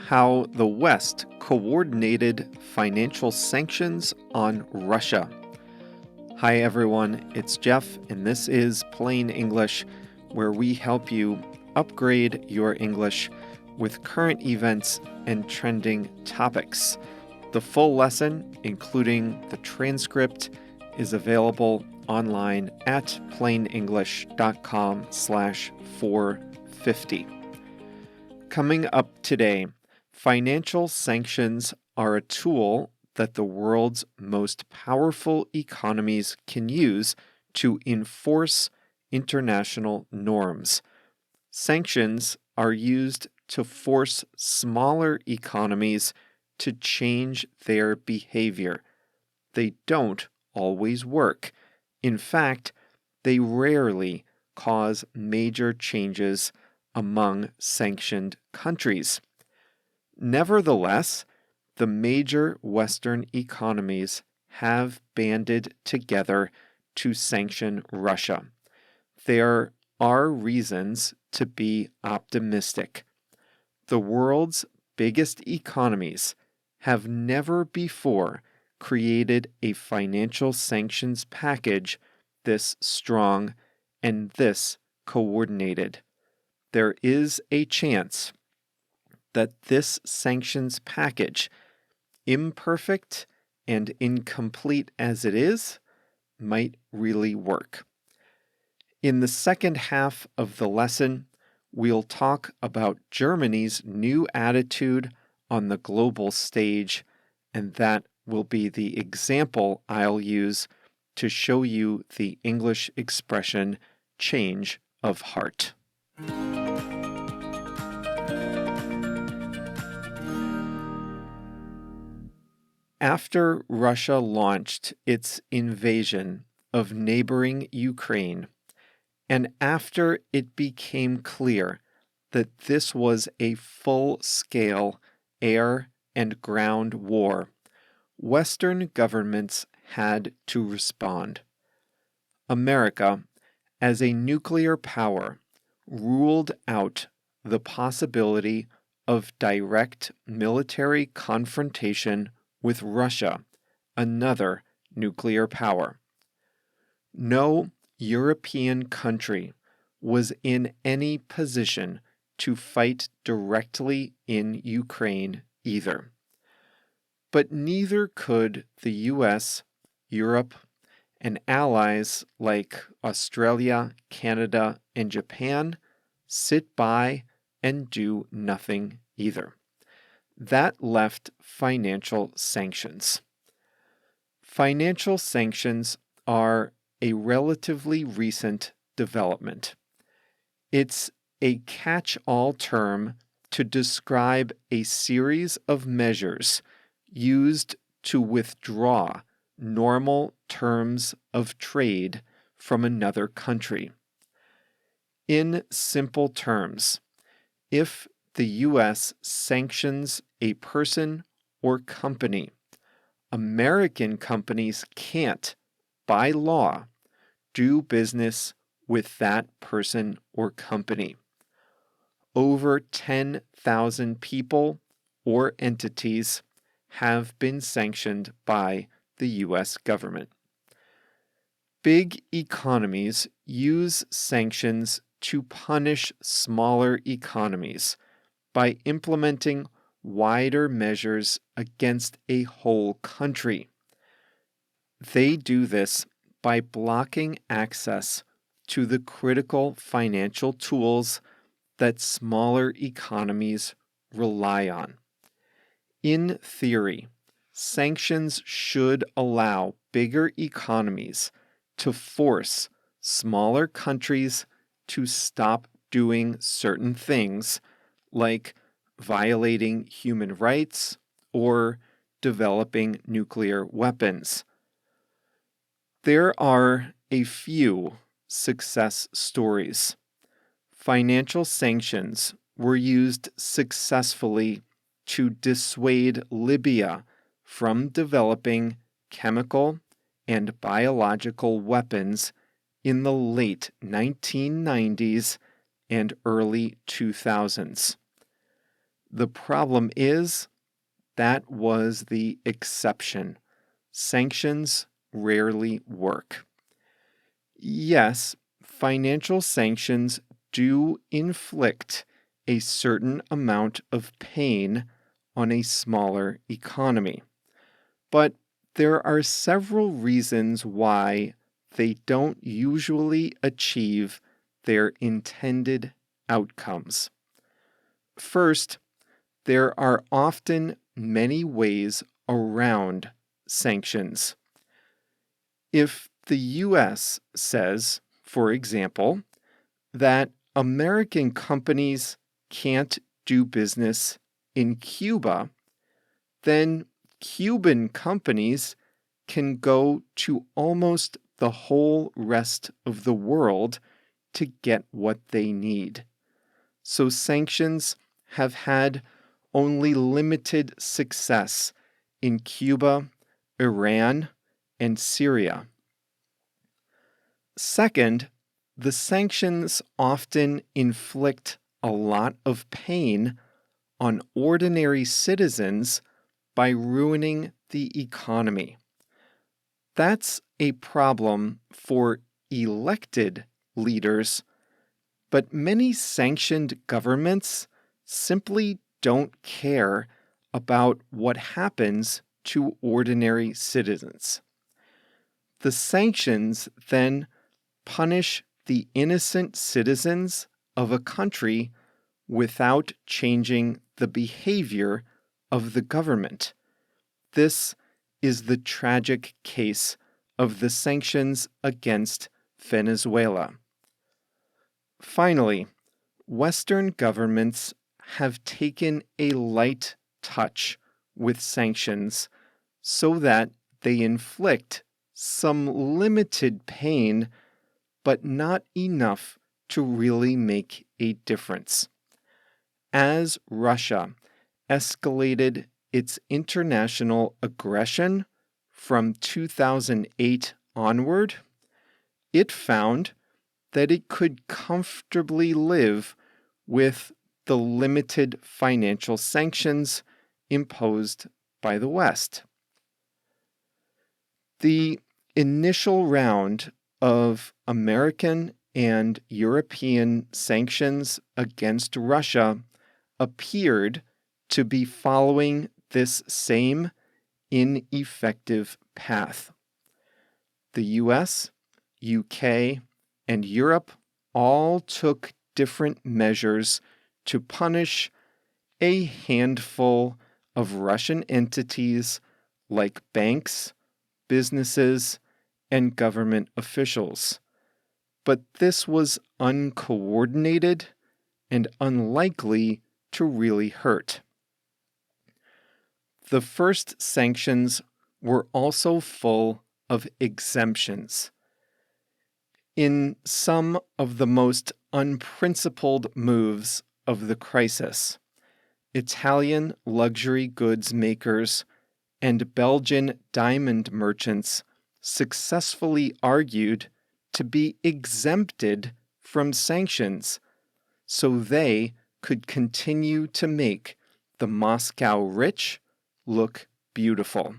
how the West coordinated financial sanctions on Russia. Hi everyone, it's Jeff, and this is Plain English, where we help you upgrade your English with current events and trending topics. The full lesson, including the transcript, is available online at plainenglish.com/450. Coming up today, financial sanctions are a tool that the world's most powerful economies can use to enforce international norms. Sanctions are used to force smaller economies to change their behavior. They don't always work. In fact, they rarely cause major changes among sanctioned countries. Nevertheless, the major Western economies have banded together to sanction Russia. There are reasons to be optimistic. The world's biggest economies have never before created a financial sanctions package this strong and this coordinated. There is a chance that this sanctions package, imperfect and incomplete as it is, might really work. In the second half of the lesson, we'll talk about Germany's new attitude on the global stage, and that will be the example I'll use to show you the English expression change of heart. After Russia launched its invasion of neighboring Ukraine, and after it became clear that this was a full-scale air and ground war, Western governments had to respond. America, as a nuclear power, ruled out the possibility of direct military confrontation with Russia, another nuclear power. No European country was in any position to fight directly in Ukraine either. But neither could the US, Europe, and allies like Australia, Canada, and Japan sit by and do nothing either. That left financial sanctions. Financial sanctions are a relatively recent development. It's a catch-all term to describe a series of measures used to withdraw normal terms of trade from another country. In simple terms, if the U.S. sanctions a person or company, American companies can't, by law, do business with that person or company. Over 10,000 people or entities have been sanctioned by the U.S. government. Big economies use sanctions to punish smaller economies by implementing wider measures against a whole country. They do this by blocking access to the critical financial tools that smaller economies rely on. In theory, sanctions should allow bigger economies to force smaller countries to stop doing certain things, like violating human rights or developing nuclear weapons. There are a few success stories. Financial sanctions were used successfully to dissuade Libya from developing chemical and biological weapons in the late 1990s and early 2000s. The problem is that was the exception. Sanctions rarely work. Yes, financial sanctions do inflict a certain amount of pain on a smaller economy, but there are several reasons why they don't usually achieve their intended outcomes. First, there are often many ways around sanctions. If the U.S. says, for example, that American companies can't do business in Cuba, then Cuban companies can go to almost the whole rest of the world to get what they need. So sanctions have had only limited success in Cuba, Iran, and Syria. Second, the sanctions often inflict a lot of pain on ordinary citizens by ruining the economy. That's a problem for elected leaders, but many sanctioned governments simply don't care about what happens to ordinary citizens. The sanctions then punish the innocent citizens of a country without changing the behavior of the government. This is the tragic case of the sanctions against Venezuela. Finally, Western governments have taken a light touch with sanctions so that they inflict some limited pain, but not enough to really make a difference. As Russia escalated its international aggression from 2008 onward, it found that it could comfortably live with the limited financial sanctions imposed by the West. The initial round of American and European sanctions against Russia appeared to be following this same ineffective path. The US, UK, and Europe all took different measures to punish a handful of Russian entities like banks, businesses, and government officials. But this was uncoordinated and unlikely to really hurt. The first sanctions were also full of exemptions. In some of the most unprincipled moves of the crisis, Italian luxury goods makers and Belgian diamond merchants successfully argued to be exempted from sanctions so they could continue to make the Moscow rich look beautiful.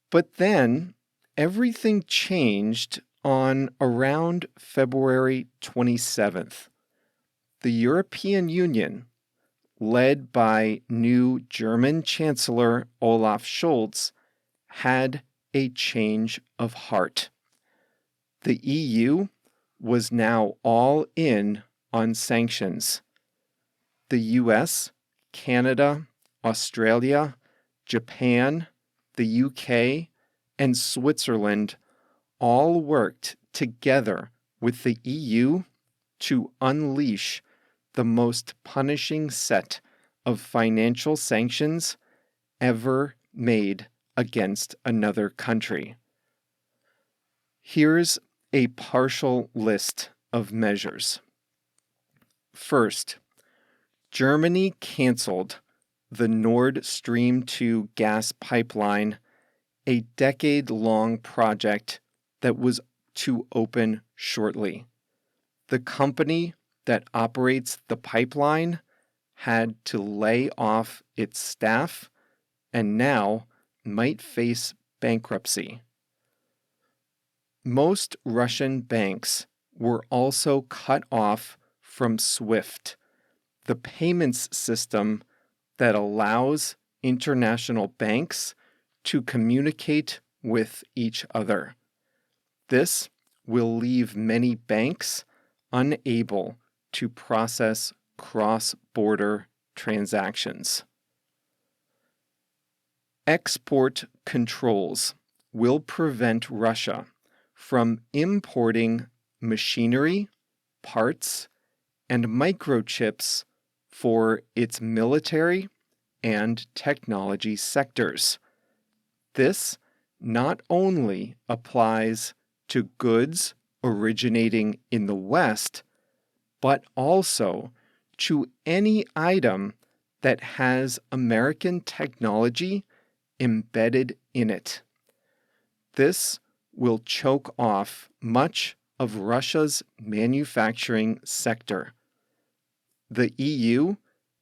But then everything changed on around February 27th. The European Union, led by new German Chancellor Olaf Scholz, had a change of heart. The EU was now all in on sanctions. The US, Canada, Australia, Japan, the UK, and Switzerland all worked together with the EU to unleash the most punishing set of financial sanctions ever made against another country. Here's a partial list of measures. First, Germany canceled the Nord Stream 2 gas pipeline, a decade-long project that was to open shortly. The company that operates the pipeline had to lay off its staff and now might face bankruptcy. Most Russian banks were also cut off from SWIFT, the payments system that allows international banks to communicate with each other. This will leave many banks unable to process cross-border transactions. Export controls will prevent Russia from importing machinery, parts, and microchips for its military and technology sectors. This not only applies to goods originating in the West, but also to any item that has American technology embedded in it. This will choke off much of Russia's manufacturing sector. The EU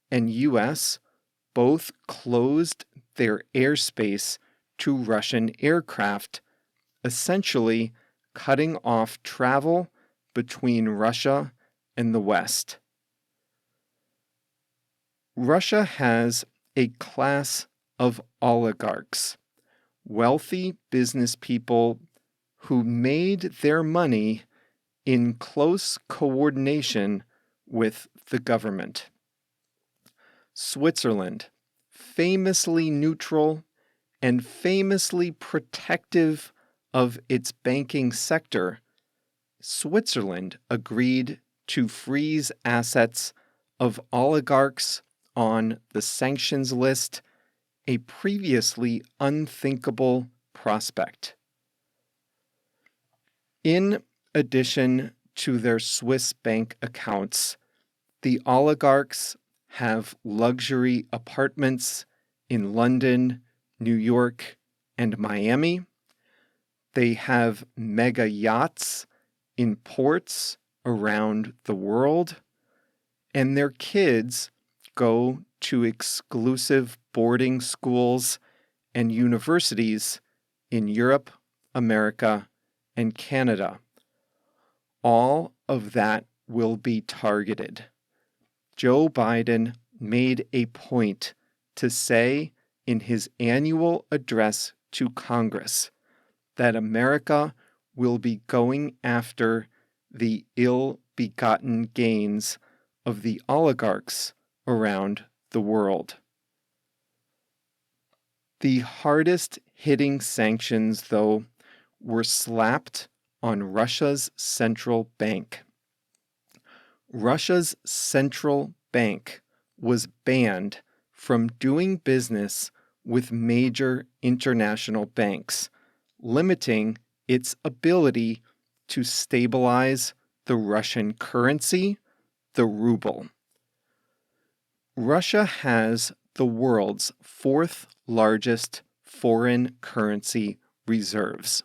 and US both closed their airspace to Russian aircraft, essentially cutting off travel between Russia and the West. Russia has a class of oligarchs, wealthy business people who made their money in close coordination with the government. Switzerland, famously neutral and famously protective of its banking sector, Switzerland agreed to freeze assets of oligarchs on the sanctions list, a previously unthinkable prospect. In addition to their Swiss bank accounts, the oligarchs have luxury apartments in London, New York, and Miami. They have mega yachts in ports around the world, and their kids go to exclusive boarding schools and universities in Europe, America, and Canada. All of that will be targeted. Joe Biden made a point to say in his annual address to Congress that America will be going after the ill-begotten gains of the oligarchs around the world. The hardest hitting sanctions, though, were slapped on Russia's central bank. Russia's central bank was banned from doing business with major international banks, limiting its ability to stabilize the Russian currency, the ruble. Russia has the world's fourth largest foreign currency reserves.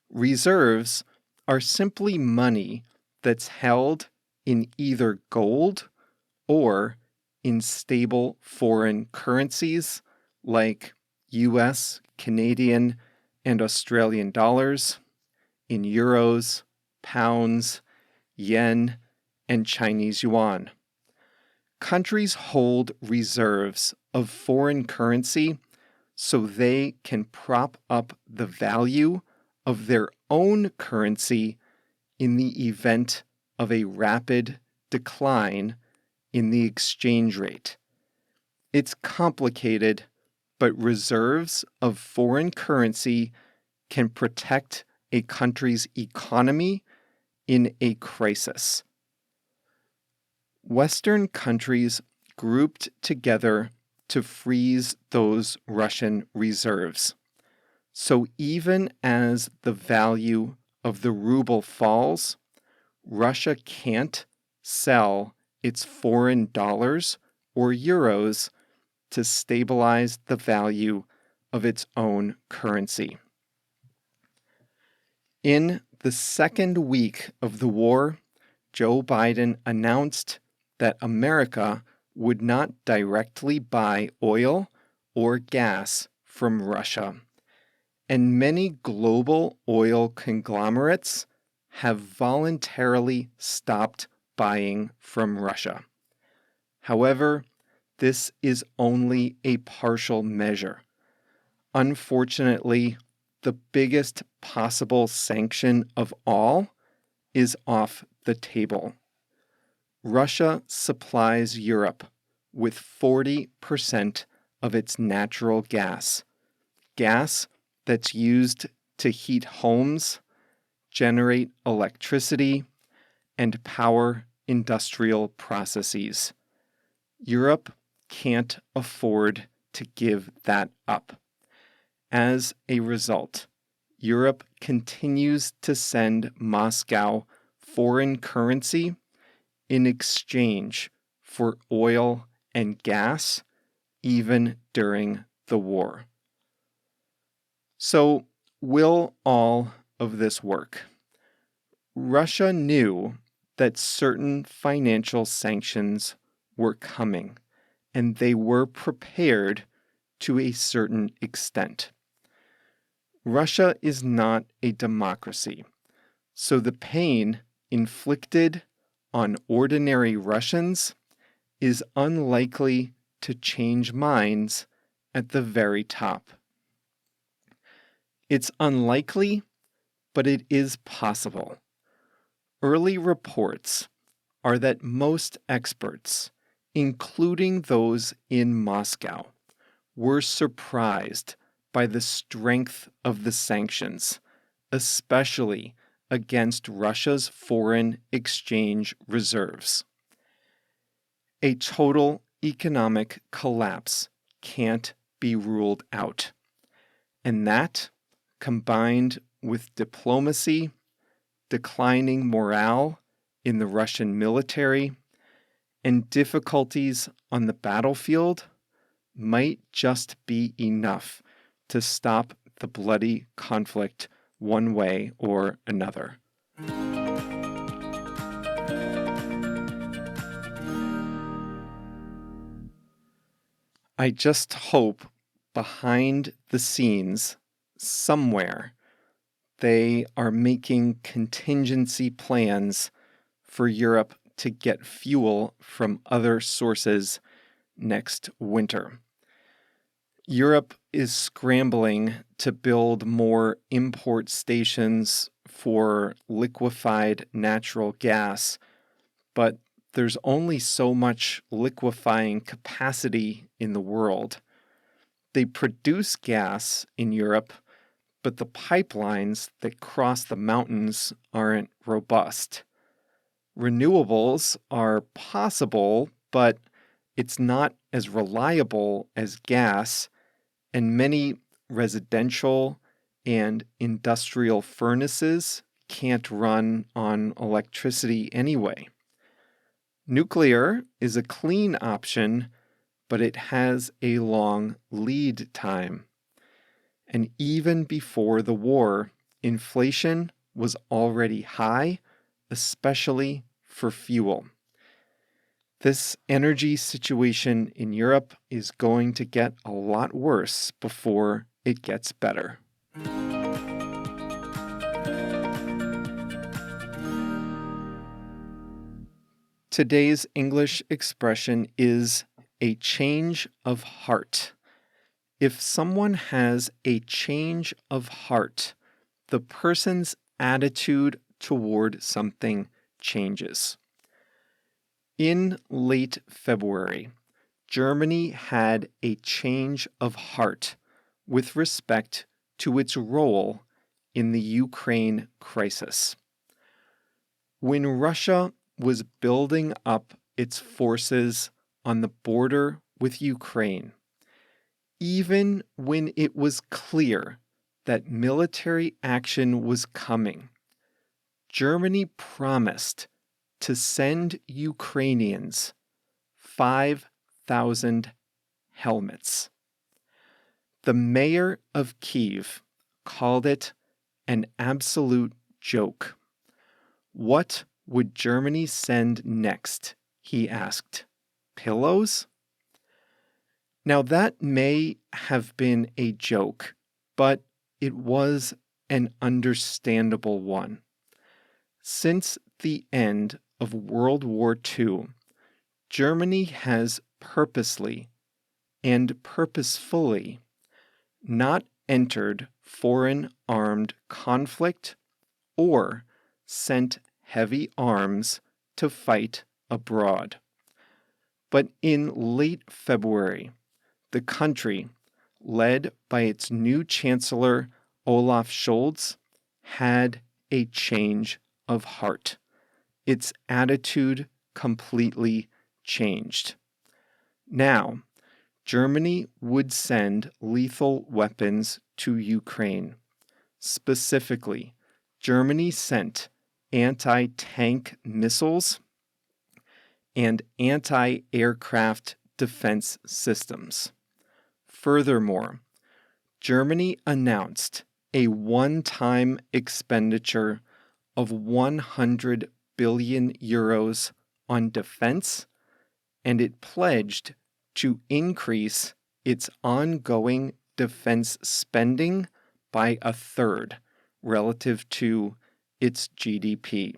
Reserves are simply money that's held in either gold or in stable foreign currencies like US, Canadian, and Australian dollars, in euros, pounds, yen, and Chinese yuan. Countries hold reserves of foreign currency so they can prop up the value of their own currency in the event of a rapid decline in the exchange rate. It's complicated, but reserves of foreign currency can protect a country's economy in a crisis. Western countries grouped together to freeze those Russian reserves. So even as the value of the ruble falls, Russia can't sell its foreign dollars or euros to stabilize the value of its own currency. In the second week of the war, Joe Biden announced that America would not directly buy oil or gas from Russia, and many global oil conglomerates have voluntarily stopped buying from Russia. However, this is only a partial measure. Unfortunately, the biggest possible sanction of all is off the table. Russia supplies Europe with 40% of its natural gas that's used to heat homes, generate electricity, and power industrial processes. Europe can't afford to give that up. As a result, Europe continues to send Moscow foreign currency in exchange for oil and gas, even during the war. So, will all of this work? Russia knew that certain financial sanctions were coming, and they were prepared to a certain extent. Russia is not a democracy, so the pain inflicted on ordinary Russians is unlikely to change minds at the very top. It's unlikely, but it is possible. Early reports are that most experts, including those in Moscow, were surprised by the strength of the sanctions, especially against Russia's foreign exchange reserves. A total economic collapse can't be ruled out, and that, combined with diplomacy, declining morale in the Russian military, and difficulties on the battlefield, might just be enough to stop the bloody conflict one way or another. I just hope behind the scenes, somewhere, they are making contingency plans for Europe to get fuel from other sources next winter. Europe is scrambling to build more import stations for liquefied natural gas, but there's only so much liquefying capacity in the world. They produce gas in Europe, but the pipelines that cross the mountains aren't robust. Renewables are possible, but it's not as reliable as gas, and many residential and industrial furnaces can't run on electricity anyway. Nuclear is a clean option, but it has a long lead time. And even before the war, inflation was already high, especially for fuel. This energy situation in Europe is going to get a lot worse before it gets better. Today's English expression is a change of heart. If someone has a change of heart, the person's attitude toward something changes. In late February, Germany had a change of heart with respect to its role in the Ukraine crisis. When Russia was building up its forces on the border with Ukraine, even when it was clear that military action was coming, Germany promised to send Ukrainians 5,000 helmets. The mayor of Kyiv called it an absolute joke. What would Germany send next? He asked. pillows? Now, that may have been a joke, but it was an understandable one. Since the end of World War II, Germany has purposely and purposefully not entered foreign armed conflict or sent heavy arms to fight abroad. But in late February, the country, led by its new Chancellor Olaf Scholz, had a change of heart. Its attitude completely changed. Now, Germany would send lethal weapons to Ukraine. Specifically, Germany sent anti-tank missiles and anti-aircraft defense systems. Furthermore, Germany announced a one-time expenditure of 100 billion euros on defense, and it pledged to increase its ongoing defense spending by a third relative to its GDP.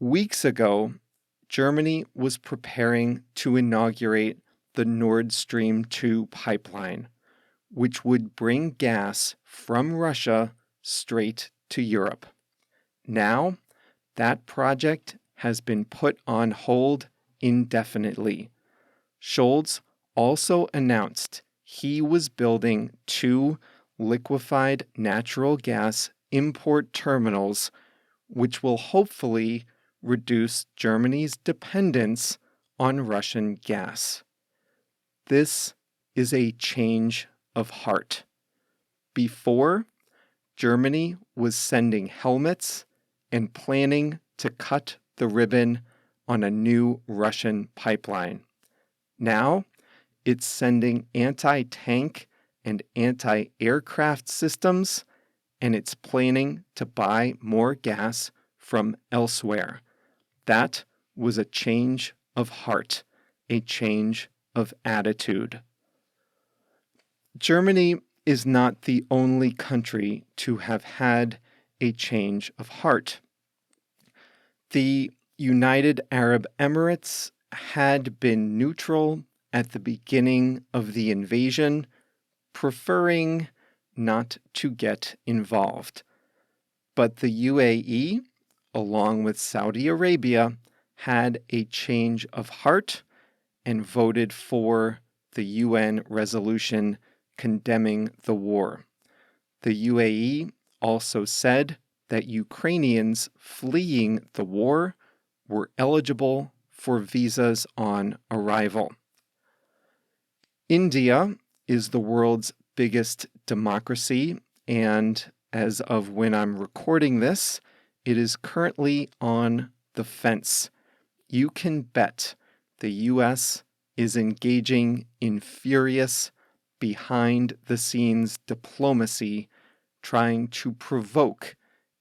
Weeks ago, Germany was preparing to inaugurate the Nord Stream 2 pipeline, which would bring gas from Russia straight to Europe. Now, that project has been put on hold indefinitely. Scholz also announced he was building 2 liquefied natural gas import terminals, which will hopefully reduce Germany's dependence on Russian gas. This is a change of heart. Before, Germany was sending helmets and planning to cut the ribbon on a new Russian pipeline. Now, it's sending anti-tank and anti-aircraft systems, and it's planning to buy more gas from elsewhere. That was a change of heart, a change of attitude. Germany is not the only country to have had a change of heart. The United Arab Emirates had been neutral at the beginning of the invasion, preferring not to get involved. But the UAE, along with Saudi Arabia, had a change of heart and voted for the UN resolution condemning the war. The UAE also said that Ukrainians fleeing the war were eligible for visas on arrival. India is the world's biggest democracy, and as of when I'm recording this, it is currently on the fence. You can bet the U.S. is engaging in furious, behind-the-scenes diplomacy, trying to provoke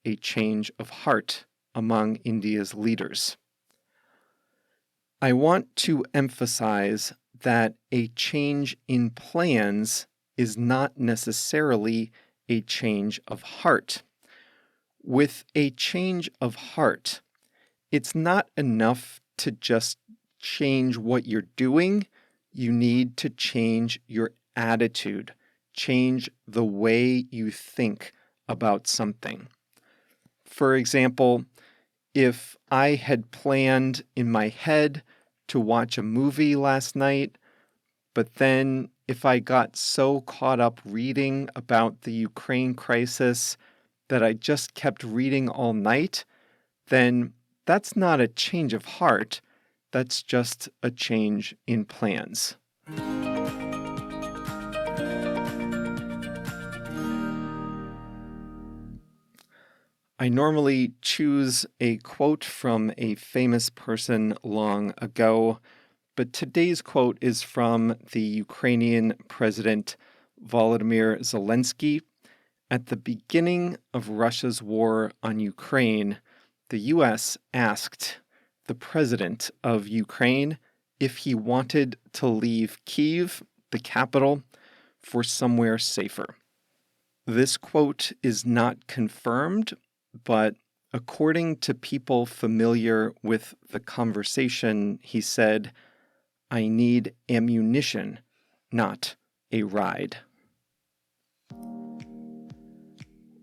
a change of heart among India's leaders. I want to emphasize that a change in plans is not necessarily a change of heart. With a change of heart, it's not enough to just change what you're doing. You need to change your attitude, change the way you think about something. For example, if I had planned in my head to watch a movie last night, but then if I got so caught up reading about the Ukraine crisis that I just kept reading all night, then that's not a change of heart, that's just a change in plans. I normally choose a quote from a famous person long ago, but today's quote is from the Ukrainian President Volodymyr Zelensky. At the beginning of Russia's war on Ukraine, the U.S. asked the president of Ukraine if he wanted to leave Kyiv, the capital, for somewhere safer. This quote is not confirmed, but according to people familiar with the conversation, he said, "I need ammunition, not a ride."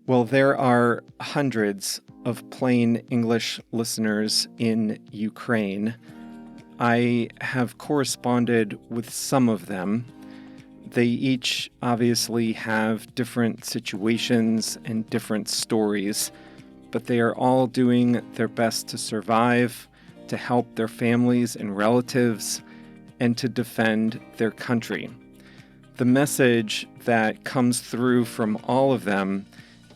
Well, there are hundreds of plain English listeners in Ukraine. I have corresponded with some of them. They each obviously have different situations and different stories, but they are all doing their best to survive, to help their families and relatives, and to defend their country. The message that comes through from all of them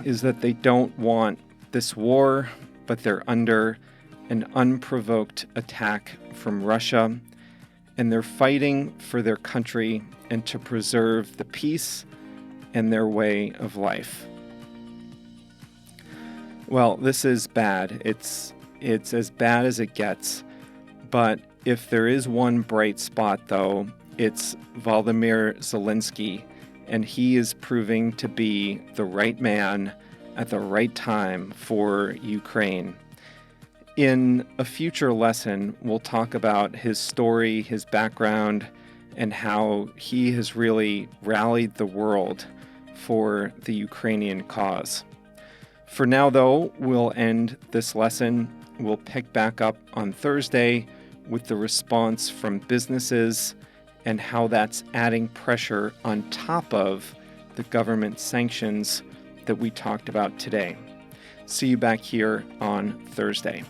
is that they don't want this war, but they're under an unprovoked attack from Russia, and they're fighting for their country and to preserve the peace and their way of life. Well, this is bad. It's as bad as it gets. But if there is one bright spot, though, it's Volodymyr Zelensky, and he is proving to be the right man at the right time for Ukraine. In a future lesson, we'll talk about his story, his background, and how he has really rallied the world for the Ukrainian cause. For now, though, we'll end this lesson. We'll pick back up on Thursday with the response from businesses and how that's adding pressure on top of the government sanctions that we talked about today. See you back here on Thursday.